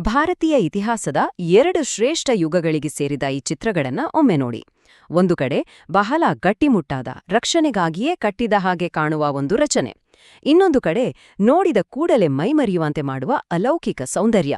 ಭಾರತೀಯ ಇತಿಹಾಸದ 2 ಶ್ರೇಷ್ಠ ಯುಗಗಳಿಗೆ ಸೇರಿದ ಈ ಚಿತ್ರಗಳನ್ನ ಒಮ್ಮೆ ನೋಡಿ. ಒಂದು ಕಡೆ ಬಹಳ ಗಟ್ಟಿಮುಟ್ಟಾದ ರಕ್ಷಣೆಗಾಗಿಯೇ ಕಟ್ಟಿದ ಹಾಗೆ ಕಾಣುವ ಒಂದು ರಚನೆ, ಇನ್ನೊಂದು ಕಡೆ ನೋಡಿದ ಕೂಡಲೇ ಮೈಮರೆಯುವಂತೆ ಮಾಡುವ ಅಲೌಕಿಕ ಸೌಂದರ್ಯ.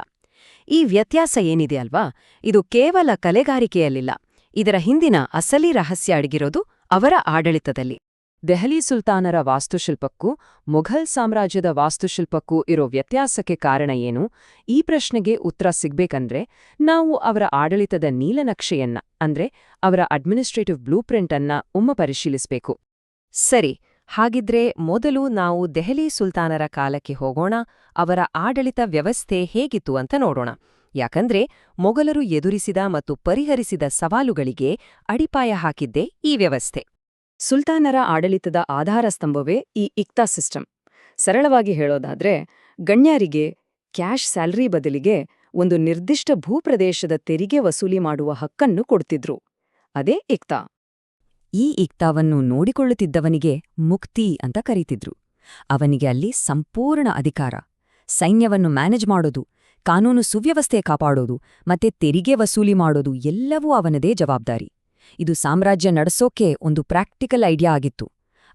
ಈ ವ್ಯತ್ಯಾಸ ಏನಿದೆ ಅಲ್ವಾ, ಇದು ಕೇವಲ ಕಲೆಗಾರಿಕೆಯಲ್ಲಿಲ್ಲ, ಇದರ ಹಿಂದಿನ ಅಸಲಿ ರಹಸ್ಯ ಅಡಗಿರೋದು ಅವರ ಆಡಳಿತದಲ್ಲಿ. ದೆಹಲಿ ಸುಲ್ತಾನರ ವಾಸ್ತುಶಿಲ್ಪಕ್ಕೂ ಮೊಘಲ್ ಸಾಮ್ರಾಜ್ಯದ ವಾಸ್ತುಶಿಲ್ಪಕ್ಕೂ ಇರೋ ವ್ಯತ್ಯಾಸಕ್ಕೆ ಕಾರಣ ಏನು? ಈ ಪ್ರಶ್ನೆಗೆ ಉತ್ತರ ಸಿಗ್ಬೇಕಂದ್ರೆ ನಾವು ಅವರ ಆಡಳಿತದ ನೀಲನಕ್ಷೆಯನ್ನ ಅಂದ್ರೆ ಅವರ ಅಡ್ಮಿನಿಸ್ಟ್ರೇಟಿವ್ ಬ್ಲೂಪ್ರಿಂಟ್ ಅನ್ನ ಪರಿಶೀಲಿಸಬೇಕು. ಸರಿ, ಹಾಗಿದ್ರೆ ಮೊದಲು ನಾವು ದೆಹಲಿ ಸುಲ್ತಾನರ ಕಾಲಕ್ಕೆ ಹೋಗೋಣ, ಅವರ ಆಡಳಿತ ವ್ಯವಸ್ಥೆ ಹೇಗಿತ್ತು ಅಂತ ನೋಡೋಣ. ಯಾಕಂದ್ರೆ ಮೊಘಲರು ಎದುರಿಸಿದ ಮತ್ತು ಪರಿಹರಿಸಿದ ಸವಾಲುಗಳಿಗೆ ಅಡಿಪಾಯ ಹಾಕಿದ್ದೇ ಈ ವ್ಯವಸ್ಥೆ. ಸುಲ್ತಾನರ ಆಡಳಿತದ ಆಧಾರಸ್ತಂಭವೇ ಈ ಇಕ್ತಾ ಸಿಸ್ಟಮ್. ಸರಳವಾಗಿ ಹೇಳೋದಾದ್ರೆ, ಗಣ್ಯರಿಗೆ ಕ್ಯಾಶ್ ಸ್ಯಾಲರಿ ಬದಲಿಗೆ ಒಂದು ನಿರ್ದಿಷ್ಟ ಭೂಪ್ರದೇಶದ ತೆರಿಗೆ ವಸೂಲಿ ಮಾಡುವ ಹಕ್ಕನ್ನು ಕೊಡ್ತಿದ್ರು. ಅದೇ ಇಕ್ತಾ. ಈ ಇಕ್ತಾವನ್ನು ನೋಡಿಕೊಳ್ಳುತ್ತಿದ್ದವನಿಗೆ ಮುಕ್ತಿ ಅಂತ ಕರೀತಿದ್ರು. ಅವನಿಗೆ ಅಲ್ಲಿ ಸಂಪೂರ್ಣ ಅಧಿಕಾರ, ಸೈನ್ಯವನ್ನು ಮ್ಯಾನೇಜ್ ಮಾಡೋದು, ಕಾನೂನು ಸುವ್ಯವಸ್ಥೆ ಕಾಪಾಡೋದು ಮತ್ತೆ ತೆರಿಗೆ ವಸೂಲಿ ಮಾಡೋದು ಎಲ್ಲವೂ ಅವನದೇ ಜವಾಬ್ದಾರಿ. ಇದು ಸಾಮ್ರಾಜ್ಯ ನಡೆಸೋಕೆ ಒಂದು ಪ್ರಾಕ್ಟಿಕಲ್ ಐಡಿಯಾ ಆಗಿತ್ತು.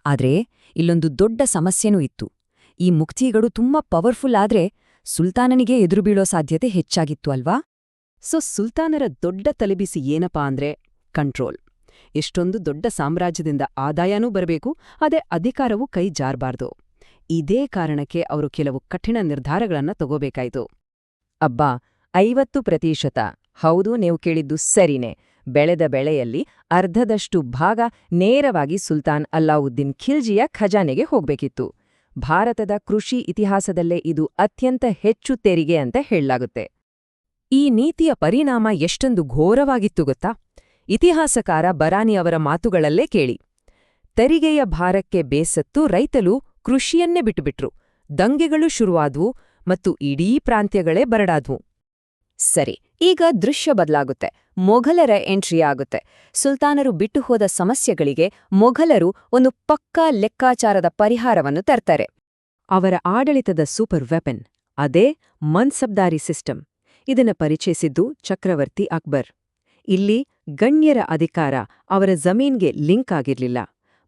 ಆದ್ರೆ ಇಲ್ಲೊಂದು ದೊಡ್ಡ ಸಮಸ್ಯೆನೂ ಇತ್ತು. ಈ ಮುಕ್ತಿಗಳು ತುಂಬಾ ಪವರ್ಫುಲ್ ಆದ್ರೆ ಸುಲ್ತಾನನಿಗೆ ಎದುರುಬೀಳೋ ಸಾಧ್ಯತೆ ಹೆಚ್ಚಾಗಿತ್ತು ಅಲ್ವಾ? ಸುಲ್ತಾನರ ದೊಡ್ಡ ತಲೆಬಿಸಿ ಏನಪ್ಪಾ ಅಂದ್ರೆ ಕಂಟ್ರೋಲ್. ಎಷ್ಟೊಂದು ದೊಡ್ಡ ಸಾಮ್ರಾಜ್ಯದಿಂದ ಆದಾಯನೂ ಬರಬೇಕು, ಅದೇ ಅಧಿಕಾರವೂ ಕೈ ಜಾರಬಾರ್ದು. ಇದೇ ಕಾರಣಕ್ಕೆ ಅವರು ಕೆಲವು ಕಠಿಣ ನಿರ್ಧಾರಗಳನ್ನ ತಗೋಬೇಕಾಯಿತು. ಅಬ್ಬಾ, 50%. ಹೌದು, ನೀವು ಕೇಳಿದ್ದು ಸರಿನೇ. ಬೆಳೆದ ಬೆಳೆಯಲ್ಲಿ ಅರ್ಧದಷ್ಟು ಭಾಗ ನೇರವಾಗಿ ಸುಲ್ತಾನ್ ಅಲ್ಲಾವುದ್ದೀನ್ ಖಿಲ್ಜಿಯ ಖಜಾನೆಗೆ ಹೋಗ್ಬೇಕಿತ್ತು. ಭಾರತದ ಕೃಷಿ ಇತಿಹಾಸದಲ್ಲೇ ಇದು ಅತ್ಯಂತ ಹೆಚ್ಚು ತೆರಿಗೆ ಅಂತ ಹೇಳಲಾಗುತ್ತೆ. ಈ ನೀತಿಯ ಪರಿಣಾಮ ಎಷ್ಟೊಂದು ಘೋರವಾಗಿತ್ತು ಗೊತ್ತಾ? ಇತಿಹಾಸಕಾರ ಬರಾನಿ ಅವರ ಮಾತುಗಳಲ್ಲೇ ಕೇಳಿ. ತೆರಿಗೆಯ ಭಾರಕ್ಕೆ ಬೇಸತ್ತು ರೈತರು ಕೃಷಿಯನ್ನೇ ಬಿಟ್ಟುಬಿಟ್ರು, ದಂಗೆಗಳು ಶುರುವಾದ್ವು ಮತ್ತು ಇಡೀ ಪ್ರಾಂತ್ಯಗಳೇ ಬರಡಾದ್ವು. ಸರಿ, ಈಗ ದೃಶ್ಯ ಬದಲಾಗುತ್ತೆ. ಮೊಘಲರ ಎಂಟ್ರಿ ಆಗುತ್ತೆ. ಸುಲ್ತಾನರು ಬಿಟ್ಟು ಹೋದ ಸಮಸ್ಯೆಗಳಿಗೆ ಮೊಘಲರು ಒಂದು ಪಕ್ಕಾ ಲೆಕ್ಕಾಚಾರದ ಪರಿಹಾರವನ್ನು ತರ್ತಾರೆ. ಅವರ ಆಡಳಿತದ ಸೂಪರ್ ವೆಪನ್ ಅದೇ ಮನ್ಸಬ್ದಾರಿ ಸಿಸ್ಟಮ್. ಇದನ್ನ ಪರಿಚಯಿಸಿದ್ದು ಚಕ್ರವರ್ತಿ ಅಕ್ಬರ್. ಇಲ್ಲಿ ಗಣ್ಯರ ಅಧಿಕಾರ ಅವರ ಜಮೀನ್ಗೆ ಲಿಂಕ್ ಆಗಿರ್ಲಿಲ್ಲ,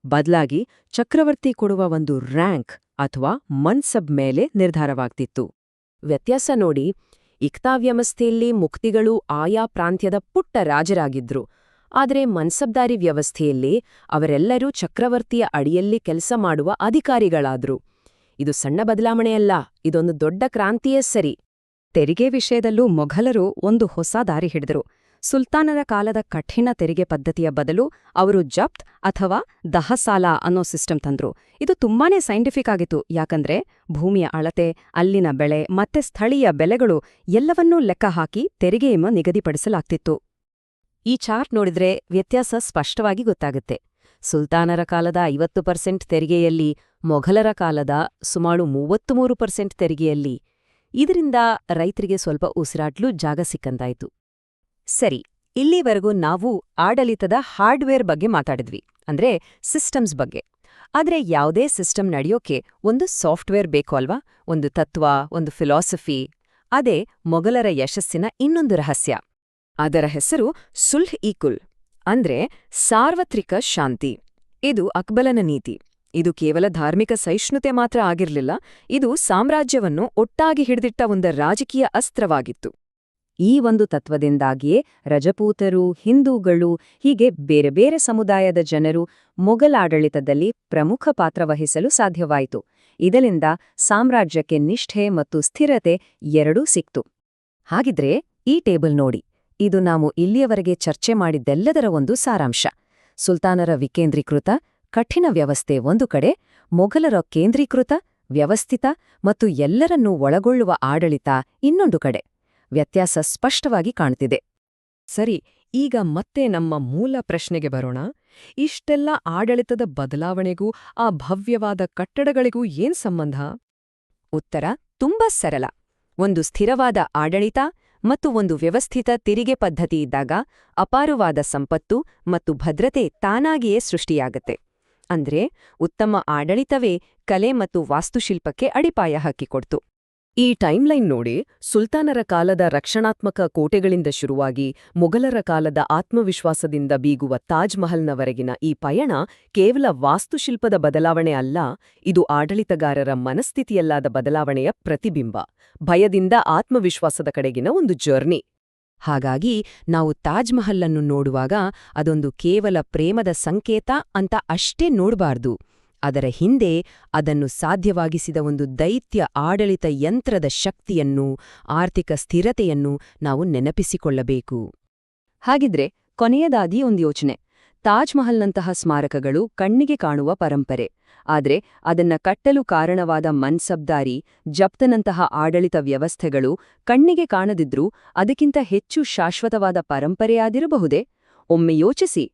ಬದಲಾಗಿ ಚಕ್ರವರ್ತಿ ಕೊಡುವ ಒಂದು ರ್ಯಾಂಕ್ ಅಥವಾ ಮನ್ಸಬ್ ಮೇಲೆ ನಿರ್ಧಾರವಾಗ್ತಿತ್ತು. ವ್ಯತ್ಯಾಸ ನೋಡಿ, ಇಕ್ತಾ ವ್ಯವಸ್ಥೆಯಲ್ಲಿ ಮುಕ್ತಿಗಳು ಆಯಾ ಪ್ರಾಂತ್ಯದ ಪುಟ್ಟ ರಾಜರಾಗಿದ್ರು. ಆದರೆ ಮನ್ಸಬ್ದಾರಿ ವ್ಯವಸ್ಥೆಯಲ್ಲಿ ಅವರೆಲ್ಲರೂ ಚಕ್ರವರ್ತಿಯ ಅಡಿಯಲ್ಲಿ ಕೆಲಸ ಮಾಡುವ ಅಧಿಕಾರಿಗಳಾದ್ರು. ಇದು ಸಣ್ಣ ಬದಲಾವಣೆಯಲ್ಲ, ಇದೊಂದು ದೊಡ್ಡ ಕ್ರಾಂತಿಯೇ ಸರಿ. ತೆರಿಗೆ ವಿಷಯದಲ್ಲೂ ಮೊಘಲರು ಒಂದು ಹೊಸ ದಾರಿ ಹಿಡಿದರು. ಸುಲ್ತಾನರ ಕಾಲದ ಕಠಿಣ ತೆರಿಗೆ ಪದ್ಧತಿಯ ಬದಲು ಅವರು ಜಪ್ತ್ ಅಥವಾ ದಹಸಾಲ ಅನ್ನೋ ಸಿಸ್ಟಮ್ ತಂದ್ರು. ಇದು ತುಂಬಾನೇ ಸೈಂಟಿಫಿಕ್ ಆಗಿತ್ತು, ಯಾಕಂದ್ರೆ ಭೂಮಿಯ ಅಳತೆ, ಅಲ್ಲಿನ ಬೆಳೆ ಮತ್ತೆ ಸ್ಥಳೀಯ ಬೆಲೆಗಳು ಎಲ್ಲವನ್ನೂ ಲೆಕ್ಕ ಹಾಕಿ ತೆರಿಗೆಯನ್ನು ನಿಗದಿಪಡಿಸಲಾಗ್ತಿತ್ತು. ಈ ಚಾರ್ಟ್ ನೋಡಿದ್ರೆ ವ್ಯತ್ಯಾಸ ಸ್ಪಷ್ಟವಾಗಿ ಗೊತ್ತಾಗುತ್ತೆ. ಸುಲ್ತಾನರ ಕಾಲದ 50% ತೆರಿಗೆಯಲ್ಲಿ, ಮೊಘಲರ ಕಾಲದ ಸುಮಾರು 33% ತೆರಿಗೆಯಲ್ಲಿ. ಇದರಿಂದ ರೈತರಿಗೆ ಸ್ವಲ್ಪ ಉಸಿರಾಡ್ಲು ಜಾಗ ಸಿಕ್ಕಂತಾಯ್ತು. ಸರಿ, ಇಲ್ಲಿವರೆಗೂ ನಾವು ಆಡಳಿತದ ಹಾರ್ಡ್ವೇರ್ ಬಗ್ಗೆ ಮಾತಾಡಿದ್ವಿ, ಅಂದ್ರೆ ಸಿಸ್ಟಮ್ಸ್ ಬಗ್ಗೆ. ಆದ್ರೆ ಯಾವುದೇ ಸಿಸ್ಟಮ್ ನಡೆಯೋಕೆ ಒಂದು ಸಾಫ್ಟ್ವೇರ್ ಬೇಕು ಅಲ್ವಾ? ಒಂದು ತತ್ವ, ಒಂದು ಫಿಲಾಸಫಿ. ಅದೇ ಮೊಘಲರ ಯಶಸ್ಸಿನ ಇನ್ನೊಂದು ರಹಸ್ಯ. ಅದರ ಹೆಸರು ಸುಲ್ಹ್-ಇ-ಕುಲ್, ಅಂದ್ರೆ ಸಾರ್ವತ್ರಿಕ ಶಾಂತಿ. ಇದು ಅಕ್ಬರನ ನೀತಿ. ಇದು ಕೇವಲ ಧಾರ್ಮಿಕ ಸಹಿಷ್ಣುತೆ ಮಾತ್ರ ಆಗಿರ್ಲಿಲ್ಲ, ಇದು ಸಾಮ್ರಾಜ್ಯವನ್ನು ಒಟ್ಟಾಗಿ ಹಿಡಿದಿಟ್ಟ ಒಂದು ರಾಜಕೀಯ ಅಸ್ತ್ರವಾಗಿತ್ತು. ಈ ಒಂದು ತತ್ವದಿಂದಾಗಿಯೇ ರಜಪೂತರು, ಹಿಂದೂಗಳು ಹೀಗೆ ಬೇರೆ ಬೇರೆ ಸಮುದಾಯದ ಜನರು ಮೊಘಲ್ ಆಡಳಿತದಲ್ಲಿ ಪ್ರಮುಖ ಪಾತ್ರ ವಹಿಸಲು ಸಾಧ್ಯವಾಯಿತು. ಇದರಿಂದ ಸಾಮ್ರಾಜ್ಯಕ್ಕೆ ನಿಷ್ಠೆ ಮತ್ತು ಸ್ಥಿರತೆ ಎರಡೂ ಸಿಕ್ತು. ಹಾಗಿದ್ರೆ ಈ ಟೇಬಲ್ ನೋಡಿ, ಇದು ನಾವು ಇಲ್ಲಿಯವರೆಗೆ ಚರ್ಚೆ ಮಾಡಿದ್ದೆಲ್ಲದರ ಒಂದು ಸಾರಾಂಶ. ಸುಲ್ತಾನರ ವಿಕೇಂದ್ರೀಕೃತ ಕಠಿಣ ವ್ಯವಸ್ಥೆ ಒಂದು ಕಡೆ, ಮೊಘಲರ ಕೇಂದ್ರೀಕೃತ ವ್ಯವಸ್ಥಿತ ಮತ್ತು ಎಲ್ಲರನ್ನೂ ಒಳಗೊಳ್ಳುವ ಆಡಳಿತ ಇನ್ನೊಂದು ಕಡೆ. ವ್ಯತ್ಯಾಸ ಸ್ಪಷ್ಟವಾಗಿ ಕಾಣ್ತಿದೆ. ಸರಿ, ಈಗ ಮತ್ತೆ ನಮ್ಮ ಮೂಲ ಪ್ರಶ್ನೆಗೆ ಬರೋಣ. ಇಷ್ಟೆಲ್ಲ ಆಡಳಿತದ ಬದಲಾವಣೆಗೂ ಆ ಭವ್ಯವಾದ ಕಟ್ಟಡಗಳಿಗೂ ಏನ್ ಸಂಬಂಧ? ಉತ್ತರ ತುಂಬಾ ಸರಳ. ಒಂದು ಸ್ಥಿರವಾದ ಆಡಳಿತ ಮತ್ತು ಒಂದು ವ್ಯವಸ್ಥಿತ ತೆರಿಗೆ ಪದ್ಧತಿ ಇದ್ದಾಗ ಅಪಾರವಾದ ಸಂಪತ್ತು ಮತ್ತು ಭದ್ರತೆ ತಾನಾಗಿಯೇ ಸೃಷ್ಟಿಯಾಗತ್ತೆ. ಅಂದ್ರೆ ಉತ್ತಮ ಆಡಳಿತವೇ ಕಲೆ ಮತ್ತು ವಾಸ್ತುಶಿಲ್ಪಕ್ಕೆ ಅಡಿಪಾಯ ಹಾಕಿಕೊಡ್ತು. ಈ ಟೈಮ್ಲೈನ್ ನೋಡಿ, ಸುಲ್ತಾನರ ಕಾಲದ ರಕ್ಷಣಾತ್ಮಕ ಕೋಟೆಗಳಿಂದ ಶುರುವಾಗಿ ಮೊಘಲರ ಕಾಲದ ಆತ್ಮವಿಶ್ವಾಸದಿಂದ ಬೀಗುವ ತಾಜ್ ಮಹಲ್ನವರೆಗಿನ ಈ ಪಯಣ ಕೇವಲ ವಾಸ್ತುಶಿಲ್ಪದ ಬದಲಾವಣೆ ಅಲ್ಲ, ಇದು ಆಡಳಿತಗಾರರ ಮನಸ್ಥಿತಿಯಲ್ಲಾದ ಬದಲಾವಣೆಯ ಪ್ರತಿಬಿಂಬ, ಭಯದಿಂದ ಆತ್ಮವಿಶ್ವಾಸದ ಕಡೆಗಿನ ಒಂದು ಜರ್ನಿ. ಹಾಗಾಗಿ ನಾವು ತಾಜ್ ಮಹಲ್ ಅನ್ನು ನೋಡುವಾಗ ಅದೊಂದು ಕೇವಲ ಪ್ರೇಮದ ಸಂಕೇತ ಅಂತ ಅಷ್ಟೇ ನೋಡಬಾರ್ದು. ಅದರ ಹಿಂದೆ ಅದನ್ನು ಸಾಧ್ಯವಾಗಿಸಿದ ಒಂದು ದೈತ್ಯ ಆಡಳಿತ ಯಂತ್ರದ ಶಕ್ತಿಯನ್ನು, ಆರ್ಥಿಕ ಸ್ಥಿರತೆಯನ್ನು ನಾವು ನೆನಪಿಸಿಕೊಳ್ಳಬೇಕು. ಹಾಗಿದ್ರೆ ಕೊನೆಯದಾಗಿ ಒಂದು ಯೋಚನೆ. ತಾಜ್ ಮಹಲ್ನಂತಹ ಸ್ಮಾರಕಗಳು ಕಣ್ಣಿಗೆ ಕಾಣುವ ಪರಂಪರೆ. ಆದ್ರೆ ಅದನ್ನ ಕಟ್ಟಲು ಕಾರಣವಾದ ಮನ್ಸಬ್ದಾರಿ, ಜಪ್ತನಂತಹ ಆಡಳಿತ ವ್ಯವಸ್ಥೆಗಳು ಕಣ್ಣಿಗೆ ಕಾಣದಿದ್ರೂ ಅದಕ್ಕಿಂತ ಹೆಚ್ಚು ಶಾಶ್ವತವಾದ ಪರಂಪರೆಯಾದಿರಬಹುದೇ? ಒಮ್ಮೆ ಯೋಚಿಸಿ.